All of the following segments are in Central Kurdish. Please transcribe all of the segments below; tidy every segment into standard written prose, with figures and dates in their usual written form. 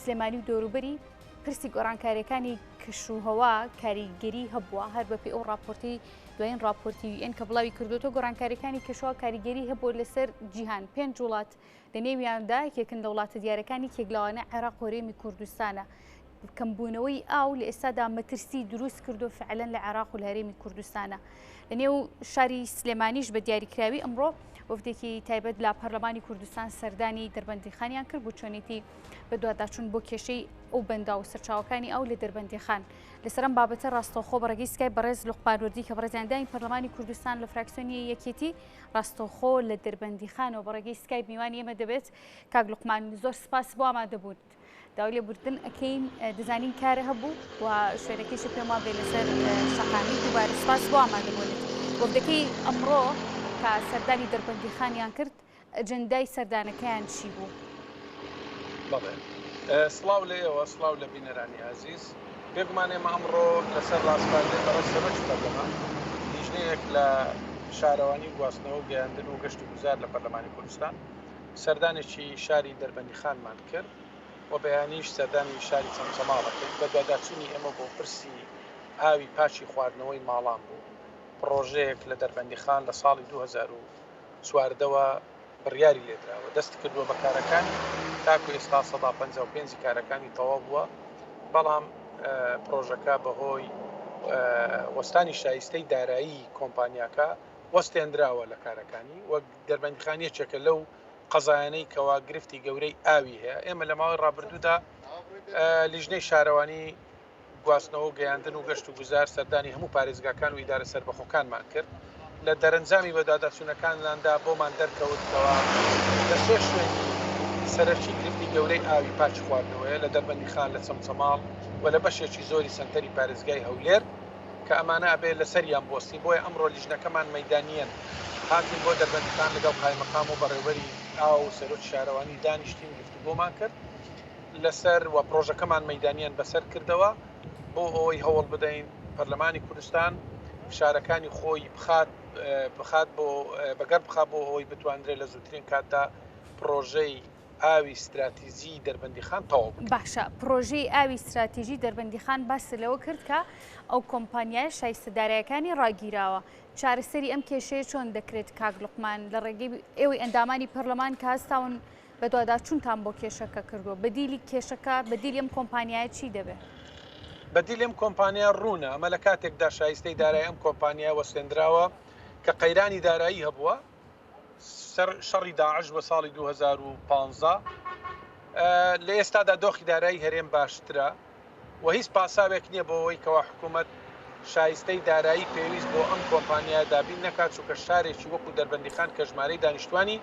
سلێمانی و دەوروبەری پرسی گۆڕانکاریەکانی کشوهەوا کاریگەری هەبووە هەر بەپی ئەو راپۆرتی دوایین راپۆرتی UN کە بڵاوی کردوتە گۆڕانکاریەکانی کشووە کاریگەری هەبوو لەسەر جیهان 5 وڵات لە نێویاندا یەکێکن لە وڵاتە دیارەکانی کێگلاوانە عێراق و هەرێمی کوردستانە. کەمبوونەوەی ئاو لە ئێستادا مەترسی دروست کردو فعلەن لە عێراق و لە هەرێمی کوردستانە. لە نێو شاری سلێمانیش بە دیاریکراوی ئەمڕۆ وەفدێکی تایبەت لە پەرلەمانی کوردستان سەردانی دەربەندیخانیان کرد بۆ چۆنێتی بە دوواداچوون بۆ کێشەی ئەو بەندا و سەرچاوەکانی ئەو لە دەربەندیخان. لەسەر ئەم بابەتە ڕاستەوخۆ بەڕێگەی سکای بەڕێز لوقمانوەردی کە بەڕێزیاندانی پەرلەمانی کوردستان لە فراکسیۆنی یەکێتی ڕاستەوخۆ لە دەربەندیخانەوە بەڕێگەی سکای میوانی ئێمە دەبێت. کاک لوقمان زۆر سپاس بۆ ئامادەبوون. داوای لێبوردن ئەکەین دەزانین کارە هەبوو و شوێنەکەیش پێم وا بێ لەسەر شەقامی دووبارە سپاس بۆ ئامادەبوونت. وەفدەکەی ئەمڕۆ کە سەردانی دەربەندیخانیان کرد ئەجەندای سەردانەکەیان چی بوو؟ بەڵێ سڵاو لە ئێوە سڵاو لە بینەرانی عزیز. بێگومان ئێمە ئەمڕۆ لەسەر ڕاستپاردێ بەڕێز سەرۆکی پەرلەمان لیژنەیەک لە شارەوانی گواستنەوە و گەیاندن و گەشت و گوزار لە پەرلەمانی کوردستان سەردانێکی شاری دەربەندیخانمان کرد و بەیانیش سەردانی شاری چەمچەماڵەکەین بە دواداچوونی ئێمە بۆ پرسی ئاوی پاچی خواردنەوەی ماڵان بوو. پرۆژەیەک لە دەربەندیخان لە ساڵی 2014ەوە بڕیاری لێدراوە دەست کردووە بە کارەکانی تاکو ئێستا 155 کارەکانی تەواو بووە، بەڵام پرۆژەکە بەهۆی وەستانی شایستەی دارایی کۆمپانیاکە وەستێنراوە لە کارەکانی وەک دەربەندیخانیەکێکە لەو قەزایانەی کەوا گرفتی گەورەی ئاوی هەیە. ئێمە لە ماوەی ڕابردوودا لیژنەی شارەوانی گواستنەوە و گەیاندن و گەشت و گوزار سەردانی هەموو پارێزگاکان و ئیدارە سەربەخۆکانمان کرد لە دەرەنجامی بەداداچوونەکانلاندا بۆمان دەرکەوتەوە لە سێ شوێنی سەرەکی گرفتی گەورەی ئاوی پاچ خواردنەوەیە لە دەربەندیخان لە چەمچەماڵ و لە بەشێکی زۆری سنتەری پارێزگای هەولێر کە ئەمانە ئەبێ لەسەریان بۆستی. بۆیە ئەمڕۆ لیژنەکەمان مەیدانیەن هاتین بۆ دەربەندیخان لەگەڵ قایمەقام و بەڕێوەری ئاو سەرۆکی شارەوانی دانیشتین گفتوگۆمان کرد لەسەر و پرۆژەکەمان مەیدانیان بەسەر کردەوە بۆ ئەوەی هەوڵ بدەین پەرلەمانی کوردستان شارەکانی خۆی بخات بۆ بەگەر بخات بۆ ئەوەی بتوانرێت لە زووترین کاتدا پرۆژەی ئاوی استراتیژی دەربەندیخان تەواو بکات. باشە، پرۆژەی ئاوی استراتیژی دەربەندیخان باس لەوە کرد کە ئەو کۆمپانیای شایستەدارایەکانی ڕاگیراوە. چارەسەری ئەم کێشەیە چۆن دەکرێت کاک لوقمان لە ڕێگەی ئێوەی ئەندامانی پەرلەمان کە هەستاون بە دوواداچوونتان بۆ کێشەکە کردووە؟ بەدیلی کێشەکە بەدیلی ئەم کۆمپانیایە چی دەبێت؟ بەدیلی ئەم کۆمپانیا ڕوونە ئەمە لە کاتێکدا شایستەی دارایی ئەم کۆمپانیا وەستێنراوە کە قەیرانی دارایی هەبووە شەڕی داعش بە ساڵی 2015 لە ئێستادا دۆخی دارایی هەرێم باشترە و هیچ پاساوێک نییە بۆ ئەوەی کەوا حکوومەت شایستەی دارایی پێویست بۆ ئەم کۆمپانیا دابین نەکات چونکە شارێکی وەکو دەربەندیخان کە ژمارەی دانیشتوانی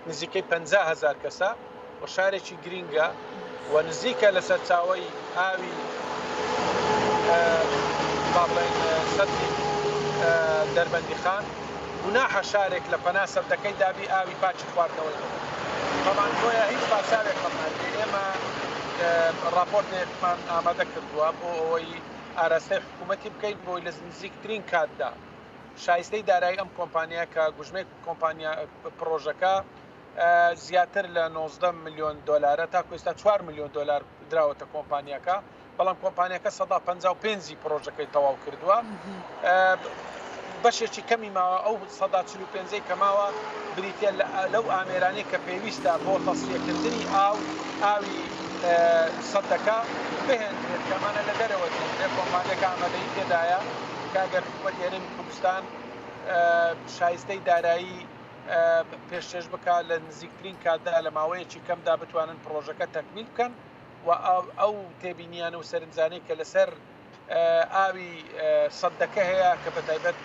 نزیکەی 50,000 کەسە و شارێکی گرینگە و نزیکە لە سەرچاوەی ئاوی بابڵێن سەدی دەربەندیخان گوناحە شارێک لە پەنا سەردەکەی دابی ئاوی پاچی خواردنەوەی بەڵام بۆیە هیچ پاساوێک بەمانێ ئێمە راپۆرتێکمان ئامادە کردووە بۆ ئەوەی ئاراستەی حکوومەتی بکەیت بۆی لە نزیکترین کاتدا شایستەی دارایی ئەم کۆمپانیا کە گوژمەی کۆمپانیا پرۆژەکە زیاتر لە 19 میلیۆن دلار تاکو ئێستا 4 میلیۆن دلار دراوەتە کۆمپانیاکە، بەڵام کۆمپانیاکە 155 پرۆژەکەی تەواو کردووە. بەشێکی کەمی ماوە ئەو 145 کەماوە بریتە لەو ئامێرانەی کە پێویستە بۆ تەسیەکردنی ئاوی سەدەکە بهێنرێت کەمانە لە دەرەوە دێنرێت. کۆمپانیەکە ئامادەی پێدایە کاگەر حکومەتی هەرێمی کوردستان شایستەی دارایی پێشکەش بکات لە نزیکترین کاتدا لە ماوەیەکی کەمدا بتوانن پرۆژەکە تەکمیل بکەن و ئەو تێبینیانە و سەرنجانەی کە لەسەر ئاوی سەدەکە هەیە کە بەتایبەت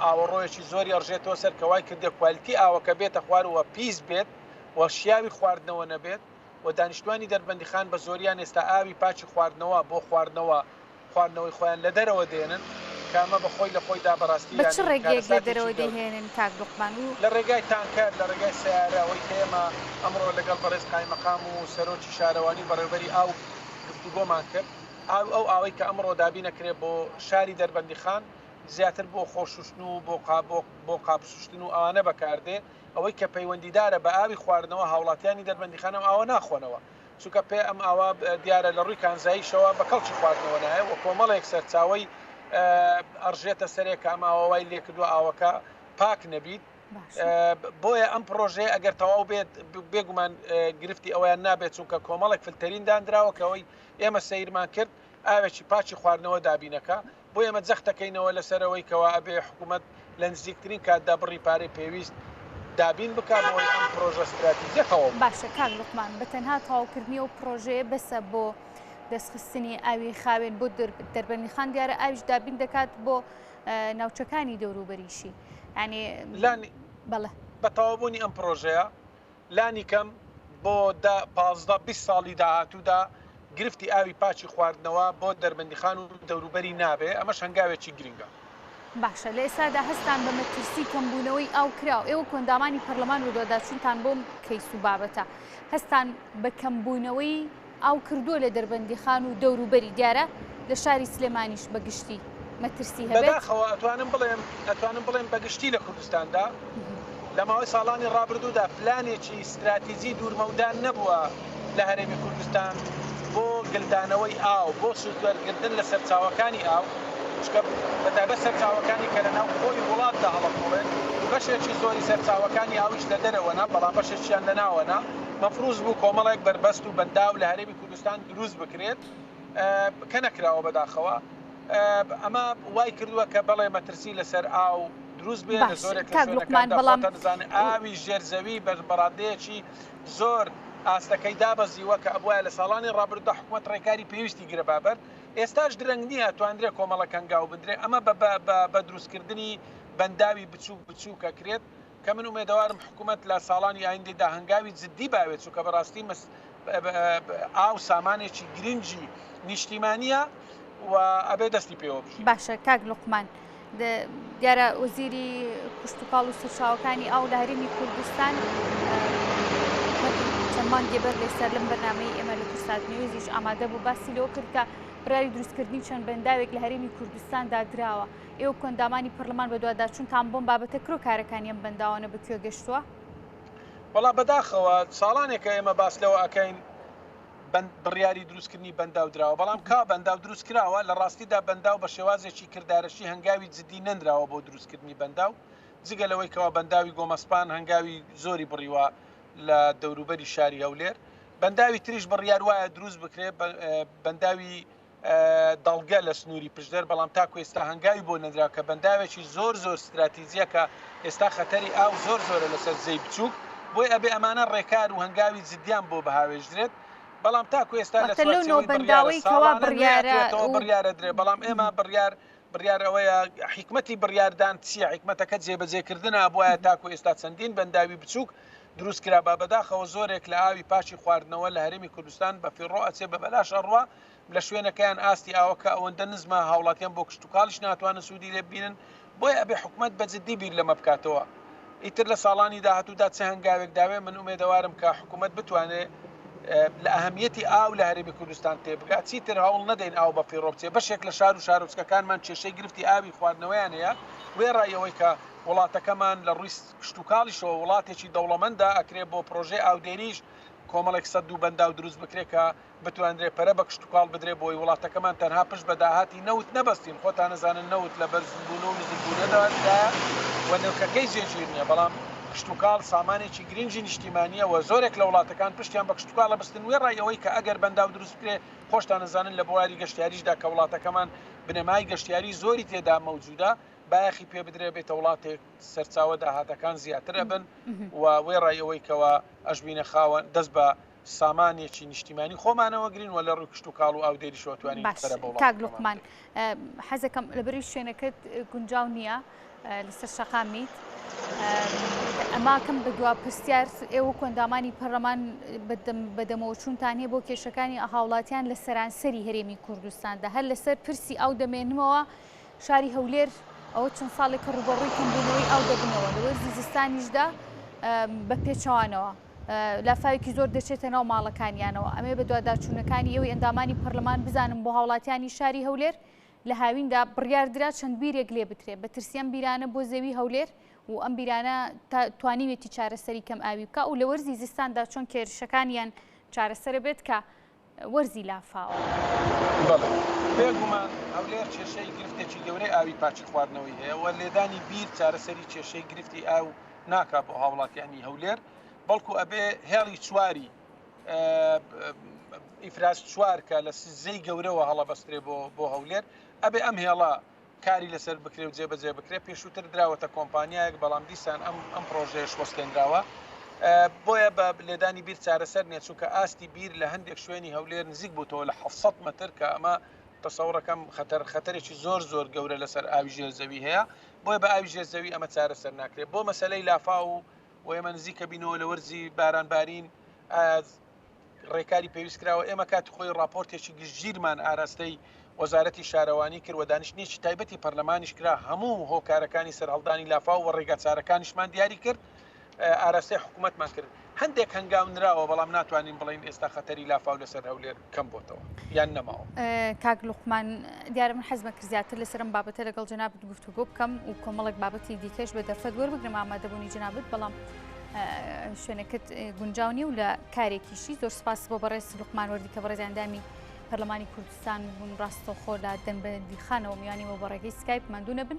ئاوەڕۆیەکی زۆری ئەڕژێتەوە سەر کەوای کردێ کوالیتی ئاوەکە بێتە خوارەوە پیس بێت و شیاوی خواردنەوە نەبێت و دانیشتوانی دەربەندیخان بە زۆریان ئێستا ئاوی پاچی خواردنەوە بۆ خواردنەوەی خۆیان لە دەرەوە دێنن کامە بەخۆی لە خۆیدا بەڕاستی چ ڕێگەیەک لە دەرەوە دەهێنن کاک لوقمان و لە ڕێگای تانکەر لە ڕێگای سیارەوەی ئێمە ئەمڕۆ لەگەڵ بەڕێز قایمەقام و سەرۆکی شارەوانی بەڕێوەبەری ئاو گفتوگۆمان کرد. ئەو ئاوەی کە ئەمڕۆ دابی نەکرێت بۆ شاری دەربەندیخان زیاتر بۆ خۆشوشتن و بۆ قاپشتن و ئەوانە بەکاردێ ئەوەی کە پەیوەندیدارە بە ئاوی خواردنەوە هاوڵاتیانی دەربەندیخانە ئاوە ناخۆنەوە چونکە پێ ئەم ئاوا دیارە لە ڕووی کانزاییشەوە بە کەڵکی خواردنەوە نایە و کۆمەڵێک سەرچاوی ئەڕژێتە سەرێک ئەم ئاوای لێکردووە ئاوەکە پاک نەبیت. بۆیە ئەم پرۆژێ ئەگەر تەواو بێت بێگومان گرفتی ئەویان نابێت چونکە کۆمەڵێک فلتەرین دانراوەکەەوەی ئێمە سەیرمان کرد ئاوێکی پاچی خواردنەوە دابینەکە بۆ ئێمە جەختەکەینەوە لەسەرەوەی کەوا ئەبێ حکوومەت لە نزیکترین کاتدا بڕی پارەی پێویست دابین بکاتەوەی ئەم پرۆژە استراتیژیەکەەوە. باشە کاک لوقمان بە تەنها تەواوکردنی و پرۆژەیە بەسە بۆ دەستخستنی ئاوی خاوێن بۆ دەربەندیخان دیارە ئاویش دابین دەکات بۆ ناوچەکانی دەوروبەریشی ینی بەڵێ بە تەواوبوونی ئەم پرۆژەیە لانی کەم بۆ 15-20 ساڵی داهاتوودا گرفتی ئاوی پاچی خواردنەوە بۆ دەربەندیخان و دەوروبەری نابێ ئەمەش هەنگاوێکی گرنگە. باشە لە ئێستادا هەستان بە مەترسی کەمبوونەوەی ئاو کراوە ئێوە کۆندامانی پەرلەمان و دۆداچوونتان بۆم کەیس و بابەتە هەستان بە کەمبوونەوەی ئاو کردووە لە دەربەندیخان و دەوروبەری دیارە لە شاری سلێمانیش بەگشتی مەترسی هەبێت بەداخەوە ئەتوانم بڵێم بەگشتی لە کوردستاندا لە ماوەی ساڵانی ڕابردوودا پلانێکی استراتیژی دوورمەودان نەبووە لە هەرێمی کوردستان بۆ گلدانەوەی ئاو بۆ سوودوەرگردن لە سەرچاوەکانی ئاو چکە بەتابەت سەرچاوەکانی کە لە ناو خۆی وڵاتدا هەڵەقوڵێن بەشێکی زۆری سەرچاوەکانی ئاویش لە دەرەوەنا بەڵام بەشێکیان لە ناوەنا مەفروض بوو کۆمەڵێک بربەست و بەنداو لە هەرێمی کوردستان دروست بکرێت کە نەکراوە بەداخەوە ئەمە وای کردووە کە بەڵێ مەترسی لەسەر ئاو دروست بێ لە زۆرێک لەزانێت ئاوی ژێرزەوی بەڕادەیەکی زۆر ئاستەکەی دابەزیوە کە ئەبووە لە ساڵانی ڕابردوودا حکوومەت ڕێکاری پێویستی گرە بابەر ئێستاش درەنگ نییە توانندرێت کۆمەڵە کەنگاو بدرێ ئەمە بە دروستکردنی بەنداوی بچوو کە کرێت کە من ئومێدەوارم حکوومەت لە ساڵانی ئایندەدا هەنگاوی جددی باوێت چووکە بەڕاستی ئاو سامانێکی گرنگی نیشتیمانیە و ئەبێ دەستی پێوە بژی. باشە کاک لوقمان دیارە وەزیری کوشتتوکاڵ و سەرچاوەکانی ئاو لە هەرێمی کوردستان چەندمان گێبەر لەسەر لەم بەرنامەی ئێمە لە کوردستان نیوزیش ئامادە بوو باسی لەوە کرد کە براری دروستکردنی چەند بەنداوێک لە هەرێمی کوردستاندا دراوە ئێوە کۆندامانی پەرلەمان بە دوواداچوونتان بۆم بابەتە کرۆ کارەکانی ئەم بەنداوانە بەکوێ گەشتووە؟ وەڵا بەداخەوە ساڵانێکە ئێمە باس لەوە ئەکەین بڕیاری دروستکردنی بەنداو دراوە بەڵام کا بەنداو دروست کراوە لە ڕاستیدا بەنداو بە شێوازێکی کردارەشی هەنگاوی جددی نەندراوە بۆ دروستکردنی بەنداو جگە لەوەی کەەوە بەنداوی گۆمەسپان هەنگاوی زۆری بڕیوە لە دەوروبەری شاری هەولێر بەنداوی تریش بڕیار وایە دروست بکرێت بەنداوی دەڵگە لە سنووری پشدەر بەڵام تاکو ئێستا هەنگاوی بۆ نەدرا کە بەنداوێکی زۆر استراتیزیەکە ئێستا خەتەری ئاو زۆرە لەسەر زەی بچووک بۆی ئەبێ ئەمانە ڕێکار و هەنگاوی جددیان بۆ بەهاوێژدرێت بەڵام تاکو ئێستا لە بڕیارە درێ بەڵام ئێمە بڕیار ئەوەیە حکمەتی بڕیاردان چیە حکمەتەکە جێبەجێکردنە بۆیە تاکو ئێستا چەندین بەنداوی بچووک دروست کرا با بەداخەوە زۆرێک لە ئاوی پاشی خواردنەوە لە هەرێمی کوردستان بە فیڕۆ ئەچێ بە بەلاش ئەڕوا لە شوێنەکەیان ئاستی ئاوەکە ئەوەندە نزمە هاوڵاتیان بۆ کشتتوکاڵیش ناتوانە سوودی لێ ببینن بۆیە ئەبێ حکوومەت بە جددی بیر لەمە بکاتەوە ئیتر لە ساڵانی داهاتوودا چه هەنگاوێک داوێ من ئومێدەوارم کە حکوومەت بتوانێت لە ئەهەمیەتی ئاو لە هەرێمی کوردستان تێبگات چیتر هەوڵ نەدەین ئاو بە فیڕۆ بچێ بەشێک لە شار و شارۆچکەکانمان کێشەی گرفتی ئاوی خواردنەوەیان هەیە وێڕایەوەی کە وڵاتەکەمان لە ڕووی کشتتوکاڵیشەوە وڵاتێکی دەوڵەمەندا ئەکرێ بۆ پرۆژێ ئاودێریش کۆمەڵێک سەد و بەنداو دروست بکرێت کە بتوانرێت پەرە بە کشتتوکاڵ بدرێ بۆی وڵاتەکەمان تەنها پشت بە داهاتی نەوت نەبەستین خۆتان نەزانن نەوت لە بەرزبوون و نزیکبوونەدادا و نرخەکەی زێژیر نییە بەڵام کشتتوکاڵ سامانێکی گرنگی نیشتیمانیە و زۆرێک لە وڵاتەکان پشتیان بە کشتتوکاڵە بستن وێڕایەوەی کە ئەگەر بەنداو دروست بکرێ خۆشتان نەزانن لە بواری گەشتیاریشدا کە وڵاتەکەمان بنەمای گەشتیاری زۆری تێدا مەوجودە باەخی پێ بدرێ بێتە وڵاتێک سەرچاوە داهاتەکان زیاتر بن و وێڕایەوەی کەەوە ئەشبینە خاوەن دەست بە سامانێکی نیشتیمانی خۆمانەوە گرین و لە ڕووی کشتتوکاڵ و ئاودێری شوتوانی کاک لوقمان حەزەکەم لەبەری شوێنەکەت گونجاو نییە لەسەر شەقامیت ئەماکەم بە دوا پرسیار ئێوە کۆندامانی پەرلەمان بەدەمەوەچوونتان هەیە بۆ کێشەکانی هاوڵاتیان لە سەرانسەری هەرێمی کوردستاندا هەر لەسەر پرسی ئەو دەمێنمەوە شاری هەولێر ئەوە چەند ساڵێکە ڕوبەڕووی کەمبوونەوەی ئەو دەبنەوە لەوە زیستانیشدا بە پێچەوانەوە لافاوێکی زۆر دەچێتە ناو ماڵەکانیانەوە ئەمێ بە دوواداچوونەکانی ئێوەی ئەندامانی پەرلەمان بزانم بۆ هاوڵاتیانی شاری هەولێر لە هاویندا بڕیاردرا چەند بیرێک لێ بترێ بە ترسیان بیرانە بۆ زەوی هەولێر و ئەم بیرانە توانیوێتی چارەسەری کەم ئاوی بکە و لە وەرزی زستاندا چۆن کێرشەکانیان چارەسەر بێت کە وەرزی لافاوە. بەڵێ بێگومان هەولێر کێشەی گرفتێکی گەورەی ئاوی پاچی خواردنەوەی هەیە و لێدانی بیر چارەسەری کێشەی گرفتی ئاو ناکا بۆ هاوڵاتیانی هەولێر بەڵکو ئەبێ هێڵی چواری ئیفراز چوار کە لە سزەی گەورەوە هەڵەبەسترێ بۆ هەولێر ئەبێ ئەم هێڵە کاری لەسەر بکرێ و جێبەجێ بکرێ پێشووتر دراوەتە کۆمپانیایەک بەڵام دیسان ئەم پرۆژەیە وەستێنراوە بۆیە بە لێدانی بیر چارەسەر نیە چونکە ئاستی بیر لە هەندێک شوێنی هەولێر نزیک بووتەوە لە 700 متر کە ئەمە تەسەوڕەکەم خەتەرێکی زۆر گەورە لەسەر ئاوی ژێرزەوی هەیە بۆیە بە ئاوی ژێرزەوی ئەمە چارەسەر ناکرێت بۆ مەسەلەی لافا و ئێمە نزیکە بینەوە لە وەرزی بارانبارین ڕێکاری پێویست کراوە ئێمە کاتی خۆی راپۆرتێکی گشتگیرمان ئاراستەی وەزارەتی شارەوانی کرد و دانیشتنیی تایبەتی پەرلەمانیش کرا هەموو هۆکارەکانی سەرهەڵدانی لافا و ڕێگا چارەکانیشمان دیاری کرد ئاراستەی حکوومەتمان کرد هەندێک هەنگاونراوە بەڵام ناتوانین بڵین ئێستا خەتەری لافاو لەسەر هەولێر کەم بۆتەوە یان نەماوە. کاک لوقمان دیارە من حەزمە کرد زیاتر لەسەرم بابەتە لەگەڵ جەنابەت گفتوگۆ بکەم و کۆمەڵێک بابەتی دیکەش بە دەرفەت وەربگرم ئامادەبوونی جەنابەت بەڵام شوێنەکەت گونجاو نیە و لە کارێکیشی زۆر سپاس بۆ بەڕێز لوقمان وەردی کە بەڕێز ئەندامی پەرلەمانی کوردستان بوون ڕاستەوخۆ لە دەنبەندی خانەوە میوانیەوە بە ڕێگەی سکایپ ماندوو نەبن